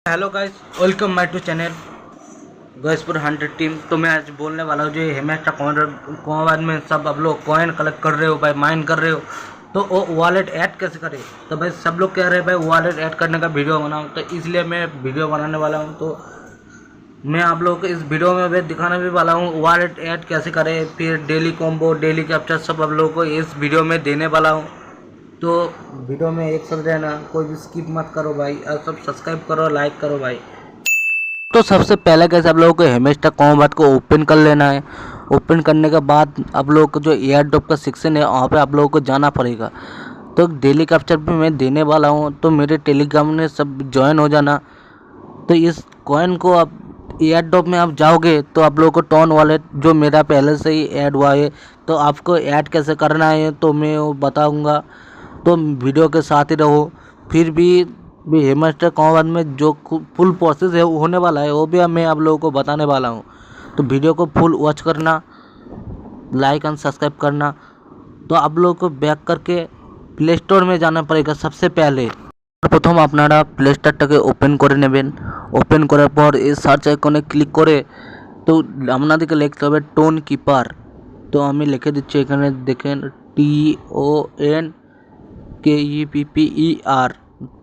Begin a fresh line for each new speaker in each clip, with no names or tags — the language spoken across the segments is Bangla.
Hello guys, welcome my to channel Gaspur 100 team. तो मैं आज बोलने वाला हूँ जो हेमेस्टा कॉइन में सब आप लोग कॉइन कलेक्ट कर रहे हो भाई, माइन कर रहे हो, तो वो वॉलेट ऐड कैसे करें। तो भाई सब लोग कह रहे हैं भाई वॉलेट ऐड करने का वीडियो बनाओ, तो इसलिए मैं वीडियो बनाने वाला हूँ। तो मैं आप लोगों को इस वीडियो में भी दिखाने भी वाला हूँ वॉलेट ऐड कैसे करें, फिर डेली कॉम्बो, डेली कैप्चर सब आप लोगों को इस वीडियो में देने वाला हूँ। तो वीडियो में एक साथ रहना, कोई भी स्किप मत करो भाई, और सब सब्सक्राइब करो, लाइक करो भाई। तो सबसे पहले कैसे आप लोगों को हेमेस्टा कॉम्बैट को ओपन कर लेना है। ओपन करने के बाद आप लोगों को जो एयर ड्रॉप का सेक्शन है वहाँ पे आप लोगों को जाना पड़ेगा। तो डेली कैप्चर भी मैं देने वाला हूँ, तो मेरे टेलीग्राम में सब ज्वाइन हो जाना। तो इस कॉइन को आप एयर ड्रॉप में आप जाओगे तो आप लोगों को टॉन वॉलेट जो मेरा पहले से ही ऐड हुआ है, तो आपको ऐड कैसे करना है तो मैं वो बताऊँगा। तो वीडियो के साथ ही रहो। फिर भी हेमेस्टा कॉम्बैट में जो फुल प्रोसेस है होने वाला है वो भी मैं आप लोगों को बताने वाला हूँ। तो वीडियो को फुल वॉच करना, लाइक एंड सब्सक्राइब करना। तो आप लोगों को बैक करके प्ले स्टोर में जाना पड़ेगा। सबसे पहले প্রথম আপনারা প্লে স্টোরটাকে ওপেন করে নেবেন। ওপেন করার পর এই সার্চ আইকনে ক্লিক করে তো আপনাদেরকে লিখতে হবে টোন কিপার। তো আমি লিখে দিচ্ছি, এখানে দেখেন TONKEPPER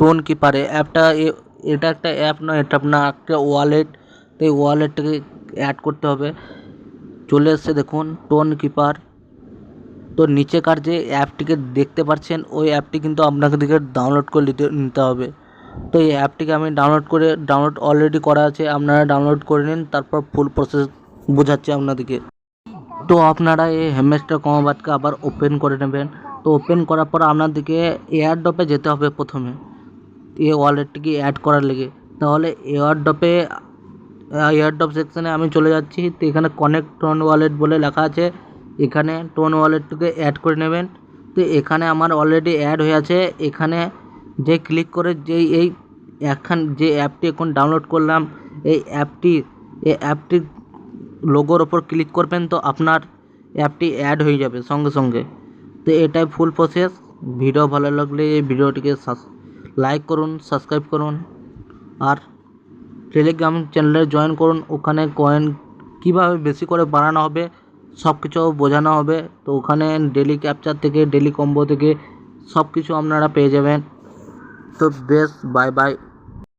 টোন কিপারে অ্যাপটা, এটা একটা অ্যাপ নয়, এটা আপনার একটা ওয়ালেট। তো এই ওয়ালেটটাকে অ্যাড করতে হবে। চলে এসছে দেখুন টোন কিপার। তো নিচেকার যে অ্যাপটিকে দেখতে পাচ্ছেন ওই অ্যাপটি কিন্তু আপনাদেরকে ডাউনলোড করে নিতে হবে। তো এই অ্যাপটিকে আমি ডাউনলোড অলরেডি করা আছে, আপনারা ডাউনলোড করে নিন। তারপর ফুল প্রসেস বোঝাচ্ছি আপনাদেরকে। তো আপনারা এই হেমেস্টা কম্বैटকে আবার ওপেন করে নেবেন। তো ওপেন করার পর আপনাদেরকে এয়ার ড্রপে যেতে হবে প্রথমে, এই ওয়ালেটটিকে অ্যাড করার লেগে। তাহলে এয়ার ড্রপ সেকশানে আমি চলে যাচ্ছি। তো এখানে কানেক্ট টোন ওয়ালেট বলে লেখা আছে, এখানে টোন ওয়ালেটটিকে অ্যাড করে নেবেন। তো এখানে আমার অলরেডি অ্যাড হয়ে আছে। এখানে যে ক্লিক করে এই যে অ্যাপটি এখন ডাউনলোড করলাম, এই অ্যাপটির লোগোর ওপর ক্লিক করবেন, তো আপনার অ্যাপটি অ্যাড হয়ে যাবে সঙ্গে সঙ্গে। তো এটাই ফুল প্রসেস। ভিডিও ভালো লাগলে এই ভিডিওটিকে লাইক করুন, সাবস্ক্রাইব করুন, আর টেলিগ্রাম চ্যানেলে জয়েন করুন। ওখানে কয়েন কীভাবে বেশি করে বাড়ানো হবে সব কিছু বোঝানো হবে। তো ওখানে ডেলি ক্যাপচার থেকে ডেলি কম্বো থেকে সব কিছু আপনারা পেয়ে যাবেন। তো বেশ, বাই বাই।